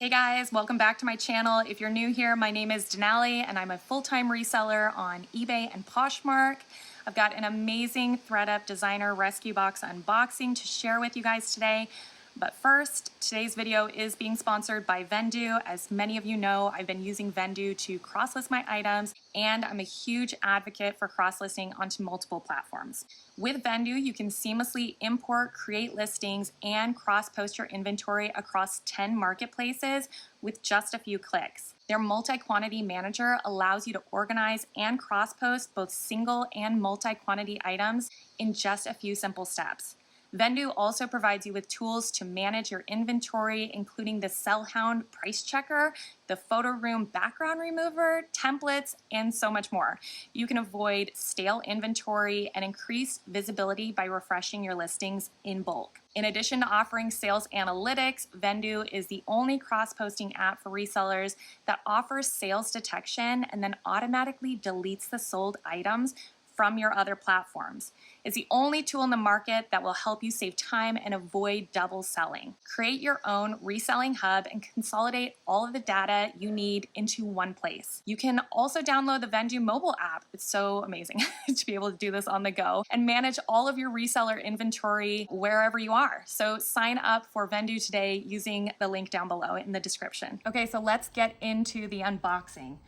Hey guys, welcome back to my channel. If you're new here, my name is Denali and I'm a full-time reseller on eBay and Poshmark. I've got an amazing Thredup designer rescue box unboxing to share with you guys today. But first, today's video is being sponsored by Vendoo. As many of you know, I've been using Vendoo to cross-list my items, and I'm a huge advocate for cross-listing onto multiple platforms. With Vendoo, you can seamlessly import, create listings, and cross-post your inventory across 10 marketplaces with just a few clicks. Their multi-quantity manager allows you to organize and cross-post both single and multi-quantity items in just a few simple steps. Vendoo also provides you with tools to manage your inventory, including the Sellhound price checker, the photo room background remover, templates, and so much more. You can avoid stale inventory and increase visibility by refreshing your listings in bulk. In addition to offering sales analytics, Vendoo is the only cross-posting app for resellers that offers sales detection and then automatically deletes the sold items from your other platforms. It's the only tool in the market that will help you save time and avoid double selling. Create your own reselling hub and consolidate all of the data you need into one place. You can also download the Vendoo mobile app. It's so amazing to be able to do this on the go and manage all of your reseller inventory wherever you are. So sign up for Vendoo today using the link down below in the description. Okay, so let's get into the unboxing.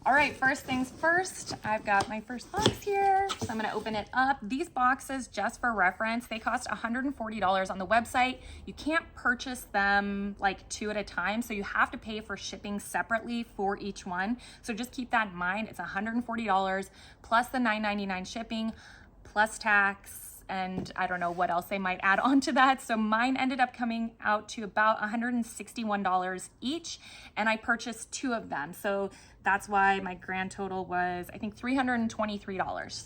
All right, first things first, I've got my first box here, so I'm gonna open it up. These boxes, just for reference, they cost $140 on the website. You can't purchase them like two at a time, so you have to pay for shipping separately for each one. So just keep that in mind. It's $140 plus the $9.99 shipping, plus tax, and I don't know what else they might add on to that. So mine ended up coming out to about $161 each, and I purchased two of them. So that's why my grand total was, I think, $323.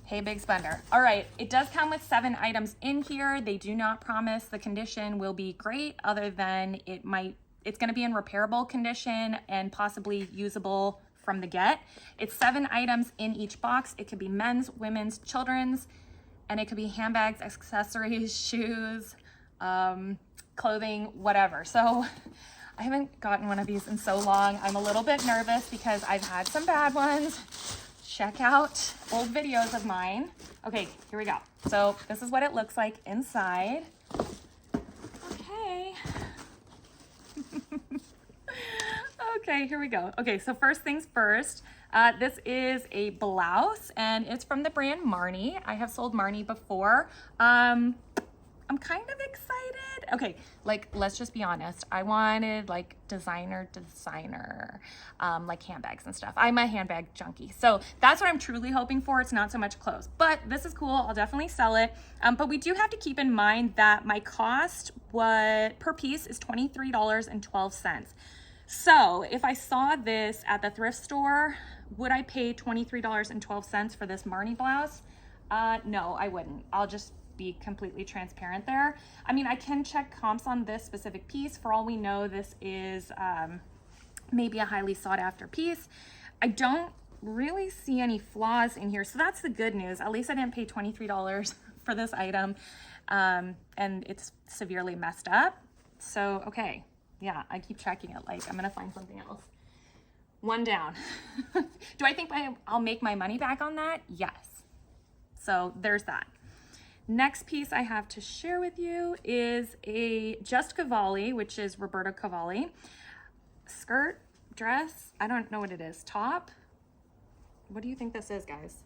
Hey, big spender. All right, it does come with 7 items in here. They do not promise the condition will be great, other than it's gonna be in repairable condition and possibly usable from the get. It's 7 items in each box. It could be men's, women's, children's, and it could be handbags, accessories, shoes, clothing, whatever. So I haven't gotten one of these in so long. I'm a little bit nervous because I've had some bad ones. Check out old videos of mine. Okay, here we go. So this is what it looks like inside. Okay. Okay, here we go. Okay, so first things first. This is a blouse, and it's from the brand Marni. I have sold Marni before. I'm kind of excited. Okay, like, let's just be honest. I wanted like designer, like handbags and stuff. I'm a handbag junkie. So that's what I'm truly hoping for. It's not so much clothes, but this is cool. I'll definitely sell it. But we do have to keep in mind that my cost per piece is $23.12. So if I saw this at the thrift store, would I pay $23.12 for this Marni blouse? No, I wouldn't. I'll just be completely transparent there. I mean, I can check comps on this specific piece. For all we know, this is maybe a highly sought after piece. I don't really see any flaws in here. So that's the good news. At least I didn't pay $23 for this item, and it's severely messed up. So, okay. Yeah, I keep checking it. Like, I'm gonna find something else. One down. Do I think I'll make my money back on that? Yes. So there's that. Next piece I have to share with you is a Just Cavalli, which is Roberto Cavalli. Skirt, dress, I don't know what it is. Top. What do you think this is, guys?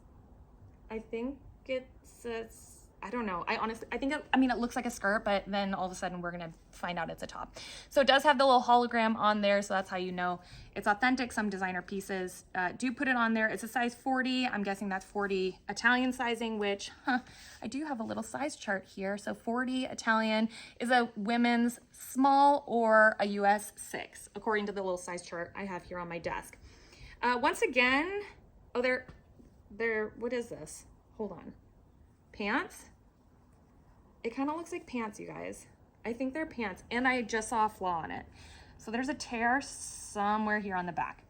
I think it's I don't know. I think it looks like a skirt, but then all of a sudden we're gonna find out it's a top. So it does have the little hologram on there, so that's how you know it's authentic. Some designer pieces do put it on there. It's a size 40. I'm guessing that's 40 Italian sizing, which I do have a little size chart here. So 40 Italian is a women's small or a US 6, according to the little size chart I have here on my desk. Once again, oh, what is this? Hold on. Pants. It kind of looks like pants, you guys. I think they're pants, and I just saw a flaw on it. So there's a tear somewhere here on the back.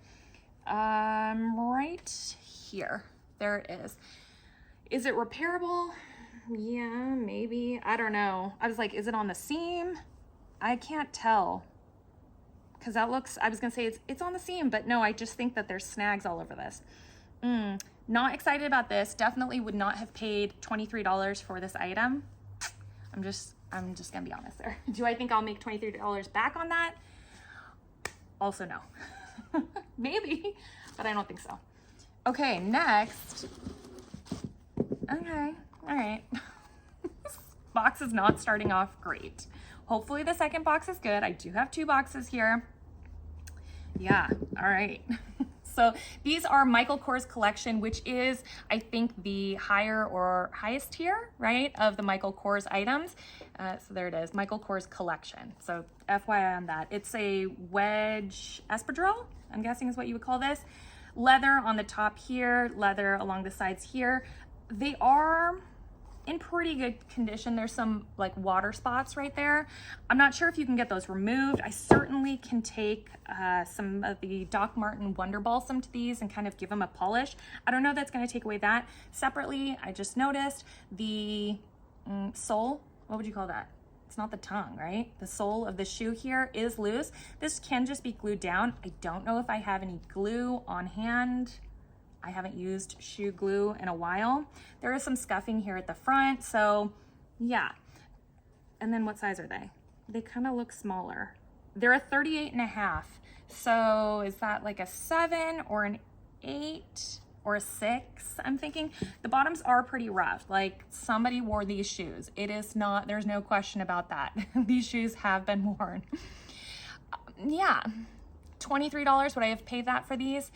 Right here. There it is. Is it repairable? Yeah, maybe. I don't know. I was like, is it on the seam? I can't tell. because that looks, I was gonna say it's on the seam, but no, I just think that there's snags all over this. Not excited about this. Definitely would not have paid $23 for this item. I'm just gonna be honest there. Do I think I'll make $23 back on that? Also no. Maybe, but I don't think so. Okay, next. Okay, all right. This box is not starting off great. Hopefully the second box is good. I do have 2 boxes here. Yeah, all right. So these are Michael Kors collection, which is, I think, the higher or highest tier, right, of the Michael Kors items. So there it is, Michael Kors collection. So FYI on that. It's a wedge espadrille, I'm guessing is what you would call this. Leather on the top here, leather along the sides here. They are in pretty good condition. There's some like water spots right there. I'm not sure if you can get those removed. I certainly can take some of the Doc Martin Wonder Balsam to these and kind of give them a polish. I don't know if that's going to take away that. Separately, I just noticed the sole, what would you call that? It's not the tongue, right? The sole of the shoe here is loose. This can just be glued down. I don't know if I have any glue on hand. I haven't used shoe glue in a while. There is some scuffing here at the front, so yeah. And then what size are they? They kind of look smaller. They're a 38.5. So is that like a 7 or an 8 or a 6? I'm thinking the bottoms are pretty rough. Like somebody wore these shoes. It is not, there's no question about that. These shoes have been worn. Yeah, $23, would I have paid that for these?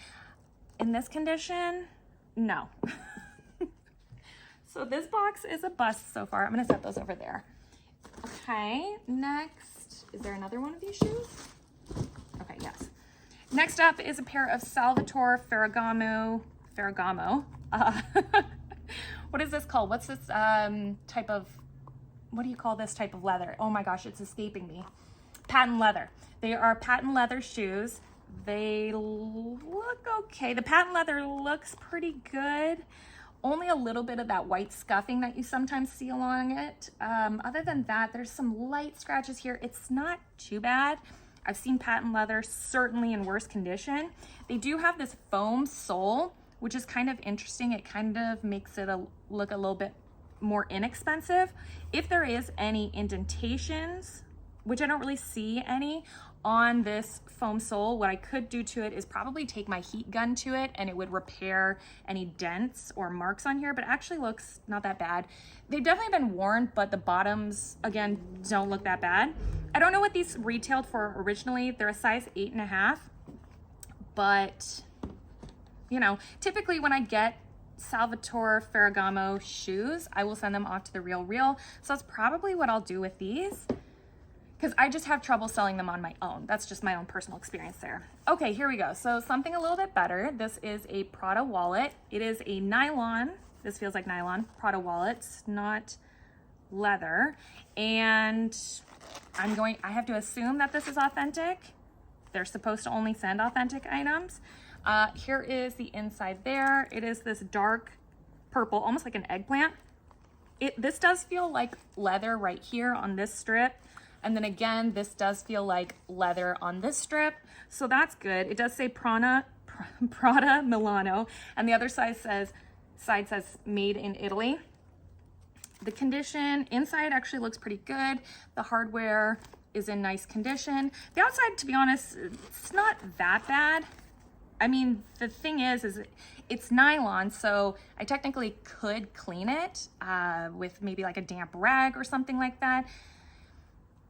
In this condition, no. So this box is a bust so far. I'm gonna set those over there. Okay, next, is there another one of these shoes? Okay, yes. Next up is a pair of Salvatore Ferragamo. What is this called? What's this type of, what do you call this type of leather? Oh my gosh, it's escaping me. Patent leather. They are patent leather shoes. They look okay. The patent leather looks pretty good. Only a little bit of that white scuffing that you sometimes see along it. Other than that, there's some light scratches here. It's not too bad. I've seen patent leather certainly in worse condition. They do have this foam sole, which is kind of interesting. It kind of makes it look a little bit more inexpensive. If there is any indentations, which I don't really see any, on this foam sole, what I could do to it is probably take my heat gun to it and it would repair any dents or marks on here, but it actually looks not that bad. They've definitely been worn, but the bottoms, again, don't look that bad. I don't know what these retailed for originally. They're a size 8.5, but you know, typically when I get Salvatore Ferragamo shoes, I will send them off to the Real. So that's probably what I'll do with these, because I just have trouble selling them on my own. That's just my own personal experience there. Okay, here we go. So something a little bit better. This is a Prada wallet. It is a nylon, this feels like nylon, Prada wallet. It's not leather. And I have to assume that this is authentic. They're supposed to only send authentic items. Here is the inside there. It is this dark purple, almost like an eggplant. This does feel like leather right here on this strip. And then again, this does feel like leather on this strip. So that's good. It does say Prada Milano, and the other side says made in Italy. The condition inside actually looks pretty good. The hardware is in nice condition. The outside, to be honest, it's not that bad. I mean, the thing is it's nylon, so I technically could clean it with maybe like a damp rag or something like that.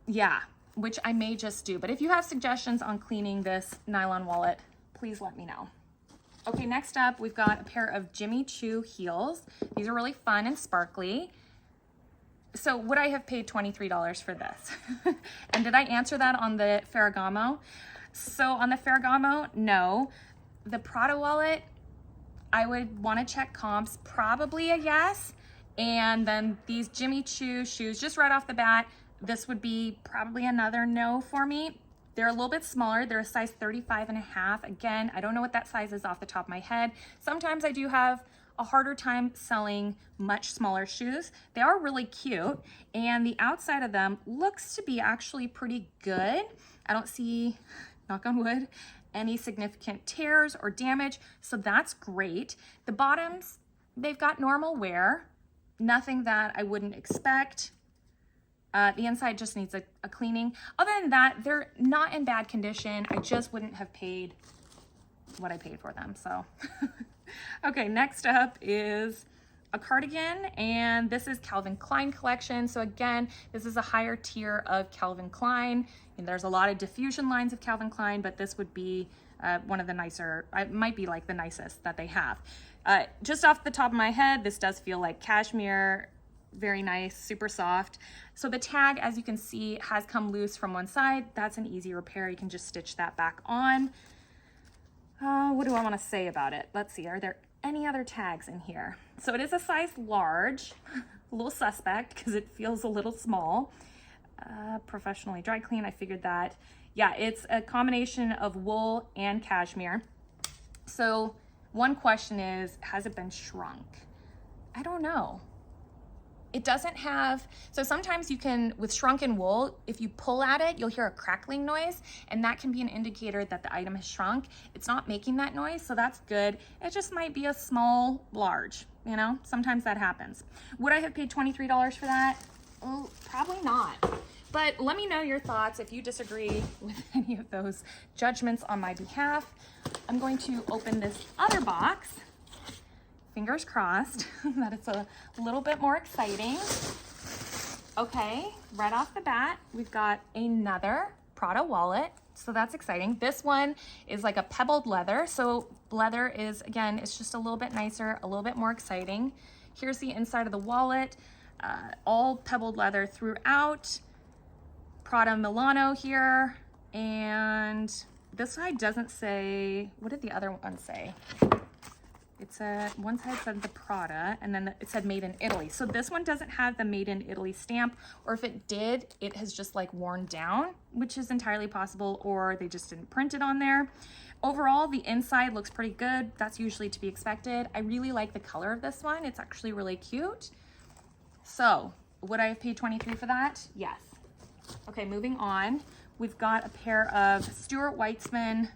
Yeah, which I may just do. But if you have suggestions on cleaning this nylon wallet, please let me know. Okay, next up, we've got a pair of Jimmy Choo heels. These are really fun and sparkly. So would I have paid $23 for this? And did I answer that on the Ferragamo? So on the Ferragamo, no. The Prada wallet, I would want to check comps, probably a yes. And then these Jimmy Choo shoes, just right off the bat, this would be probably another no for me. They're a little bit smaller. They're a size 35.5. Again, I don't know what that size is off the top of my head. Sometimes I do have a harder time selling much smaller shoes. They are really cute, and the outside of them looks to be actually pretty good. I don't see knock on wood, any significant tears or damage. So that's great. The bottoms, they've got normal wear, nothing that I wouldn't expect. The inside just needs a cleaning. Other than that, they're not in bad condition. I just wouldn't have paid what I paid for them, so. Okay, next up is a cardigan, and this is Calvin Klein collection. So again, this is a higher tier of Calvin Klein, and there's a lot of diffusion lines of Calvin Klein, but this would be one of the nicer, it might be like the nicest that they have. Just off the top of my head, this does feel like cashmere, very nice, super soft. So the tag, as you can see, has come loose from one side. That's an easy repair. You can just stitch that back on. What do I want to say about it? Let's see, are there any other tags in here? So it is a size large, a little suspect because it feels a little small. Professionally dry clean, I figured that. Yeah, it's a combination of wool and cashmere. So one question is, has it been shrunk? I don't know. It doesn't have, so sometimes you can, with shrunken wool, if you pull at it, you'll hear a crackling noise, and that can be an indicator that the item has shrunk. It's not making that noise, so that's good. It just might be a small, large, you know? Sometimes that happens. Would I have paid $23 for that? Oh, probably not. But let me know your thoughts if you disagree with any of those judgments on my behalf. I'm going to open this other box. Fingers crossed that it's a little bit more exciting. Okay, right off the bat, we've got another Prada wallet. So that's exciting. This one is like a pebbled leather. So leather is, again, it's just a little bit nicer, a little bit more exciting. Here's the inside of the wallet, all pebbled leather throughout. Prada Milano here. And this side doesn't say, what did the other one say? It said, one side said the Prada, and then it said made in Italy. So this one doesn't have the made in Italy stamp, or if it did, it has just like worn down, which is entirely possible, or they just didn't print it on there. Overall, the inside looks pretty good. That's usually to be expected. I really like the color of this one. It's actually really cute. So would I have paid $23 for that? Yes. Okay, moving on. We've got a pair of Stuart Weitzman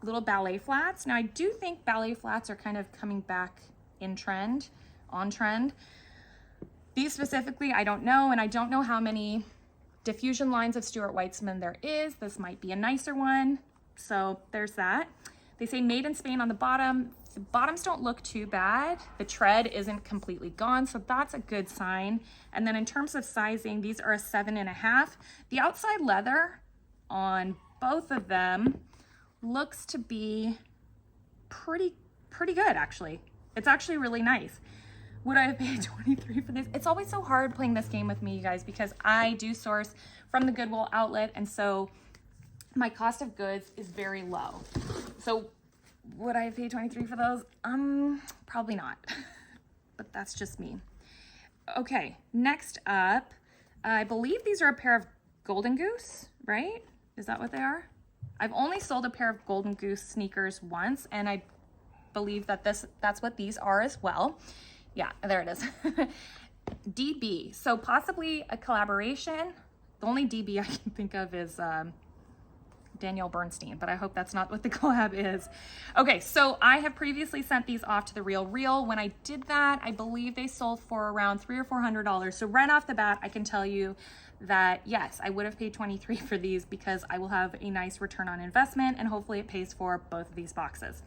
little ballet flats. Now I do think ballet flats are kind of coming back in trend, on trend. These specifically, I don't know, and I don't know how many diffusion lines of Stuart Weitzman there is. This might be a nicer one. So there's that. They say made in Spain on the bottom. The bottoms don't look too bad. The tread isn't completely gone, so that's a good sign. And then in terms of sizing, these are a 7.5. The outside leather on both of them looks to be pretty good, actually. It's actually really nice. Would I have paid $23 for this? It's always so hard playing this game with me, you guys, because I do source from the Goodwill outlet, and so my cost of goods is very low. So would I have paid $23 for those? Probably not, but that's just me. Okay, next up, I believe these are a pair of Golden Goose, right? Is that what they are? I've only sold a pair of Golden Goose sneakers once, and I believe that that's what these are as well. Yeah, there it is. DB, so possibly a collaboration. The only DB I can think of is Danielle Bernstein, but I hope that's not what the collab is. Okay, so I have previously sent these off to The Real. When I did that, I believe they sold for around $300 or $400. So right off the bat, I can tell you that yes, I would have paid $23 for these because I will have a nice return on investment, and hopefully it pays for both of these boxes.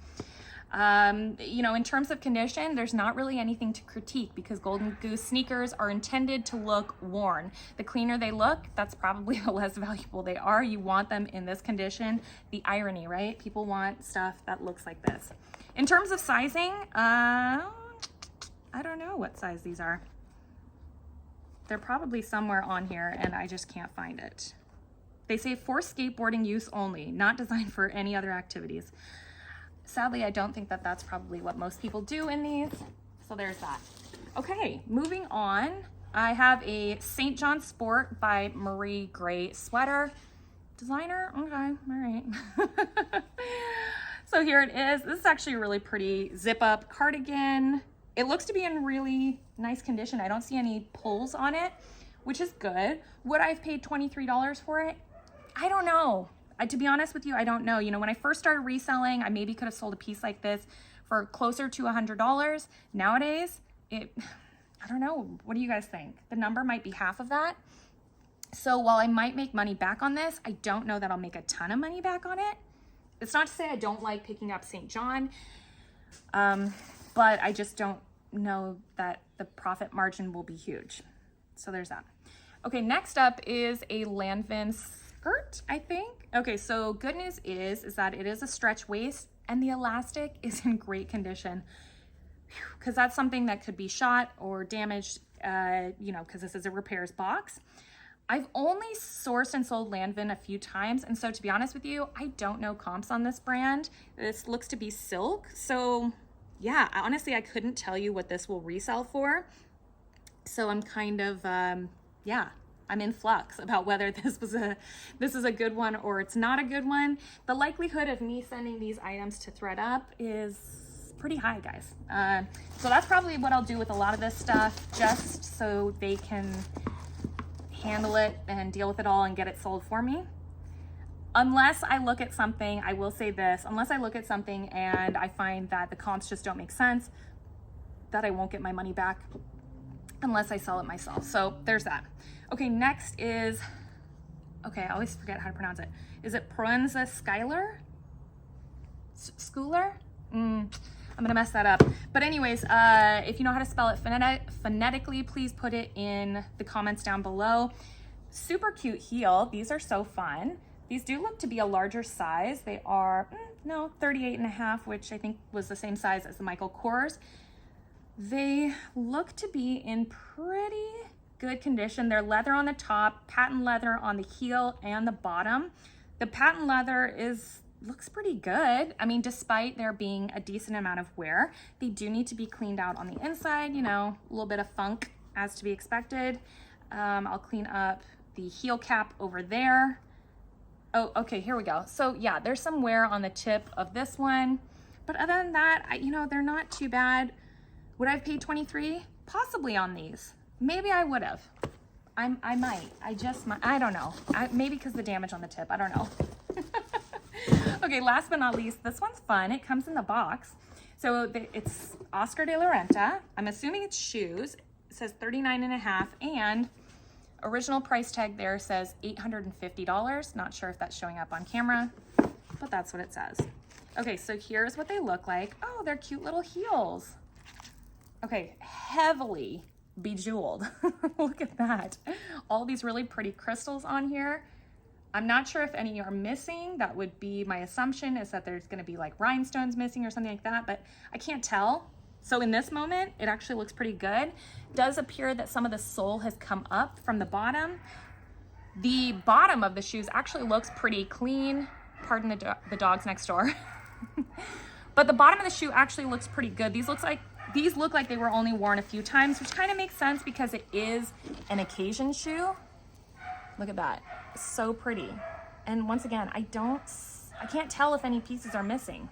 You know, in terms of condition, there's not really anything to critique because Golden Goose sneakers are intended to look worn. The cleaner they look, that's probably the less valuable they are. You want them in this condition. The irony, right? People want stuff that looks like this. In terms of sizing, I don't know what size these are. They're probably somewhere on here and I just can't find it. They say for skateboarding use only, not designed for any other activities. Sadly, I don't think that that's probably what most people do in these. So there's that. Okay, moving on. I have a St. John Sport by Marie Gray sweater. Designer, okay, all right. So here it is. This is actually a really pretty zip up cardigan. It looks to be in really nice condition. I don't see any pulls on it, which is good. Would I have paid $23 for it? I don't know. To be honest with you, I don't know. You know, when I first started reselling, I maybe could have sold a piece like this for closer to $100. Nowadays, I don't know. What do you guys think? The number might be half of that. So while I might make money back on this, I don't know that I'll make a ton of money back on it. It's not to say I don't like picking up St. John, but I just don't know that the profit margin will be huge. So there's that. Okay, next up is a Landvin skirt, I think. Okay, so good news is that it is a stretch waist and the elastic is in great condition, because that's something that could be shot or damaged, you know, because this is a repairs box. I've only sourced and sold Landvin a few times, and so to be honest with you, I don't know comps on this brand. This looks to be silk, so yeah, honestly, I couldn't tell you what this will resell for. So I'm kind of, yeah, I'm in flux about whether this is a good one or it's not a good one. The likelihood of me sending these items to Thredup is pretty high, guys. So that's probably what I'll do with a lot of this stuff, just so they can handle it and deal with it all and get it sold for me. Unless I look at something, I will say this, unless I look at something and I find that the comps just don't make sense, that I won't get my money back unless I sell it myself. So there's that. Okay, next is, okay, I always forget how to pronounce it. Is it Proenza Schuyler? Schuyler? I'm gonna mess that up. But anyways, if you know how to spell it phonetically, please put it in the comments down below. Super cute heel. These are so fun. These do look to be a larger size. They are, 38.5, which I think was the same size as the Michael Kors. They look to be in pretty good condition. They're leather on the top, patent leather on the heel and the bottom. The patent leather looks pretty good. I mean, despite there being a decent amount of wear, they do need to be cleaned out on the inside, you know, a little bit of funk as to be expected. I'll clean up the heel cap over there. Oh, okay, here we go. So yeah, there's some wear on the tip of this one, but other than that, you know, they're not too bad. Would I have paid $23? Possibly on these. Maybe I would have. I might. I don't know. Maybe because the damage on the tip. I don't know. Okay, last but not least, this one's fun. It comes in the box. So it's Oscar de la Renta. I'm assuming it's shoes. It says $39.5, and original price tag there says $850. Not sure if that's showing up on camera, but that's what it says. Okay, so here's what they look like. Oh, they're cute little heels. Okay, heavily bejeweled. Look at that. All these really pretty crystals on here. I'm not sure if any are missing. That would be my assumption, is that there's gonna be like rhinestones missing or something like that, but I can't tell. So in this moment, it actually looks pretty good. It does appear that some of the sole has come up from the bottom. The bottom of the shoes actually looks pretty clean. Pardon the dogs next door. But the bottom of the shoe actually looks pretty good. These look like they were only worn a few times, which kind of makes sense because it is an occasion shoe. Look at that. It's so pretty. And once again, I can't tell if any pieces are missing.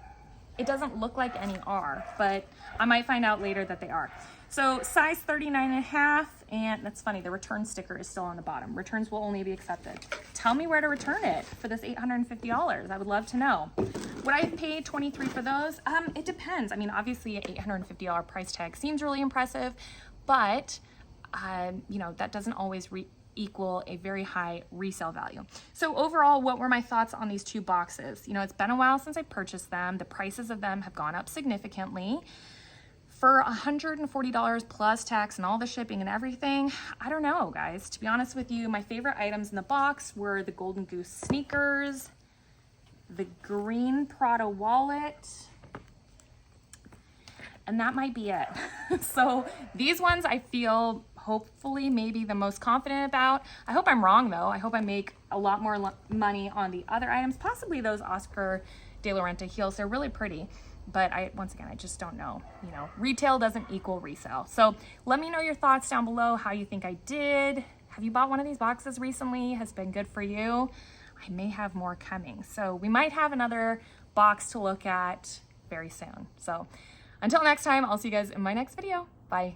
It doesn't look like any are, but I might find out later that they are. So size 39.5, and that's funny, the return sticker is still on the bottom. Returns will only be accepted. Tell me where to return it for this $850. I would love to know. Would I pay $23 for those? It depends. I mean, obviously an $850 price tag seems really impressive, but you know, that doesn't always equal a very high resale value. So overall, what were my thoughts on these two boxes? You know, it's been a while since I purchased them. The prices of them have gone up significantly. For $140 plus tax and all the shipping and everything, I don't know, guys. To be honest with you, my favorite items in the box were the Golden Goose sneakers, the green Prada wallet, and that might be it. So these ones I feel hopefully maybe the most confident about. I hope I'm wrong though. I hope I make a lot more money on the other items, possibly those Oscar de la Renta heels. They're really pretty, but once again, I just don't know. You know, retail doesn't equal resale. So let me know your thoughts down below, how you think I did. Have you bought one of these boxes recently? Has been good for you? I may have more coming. So we might have another box to look at very soon. So until next time, I'll see you guys in my next video. Bye.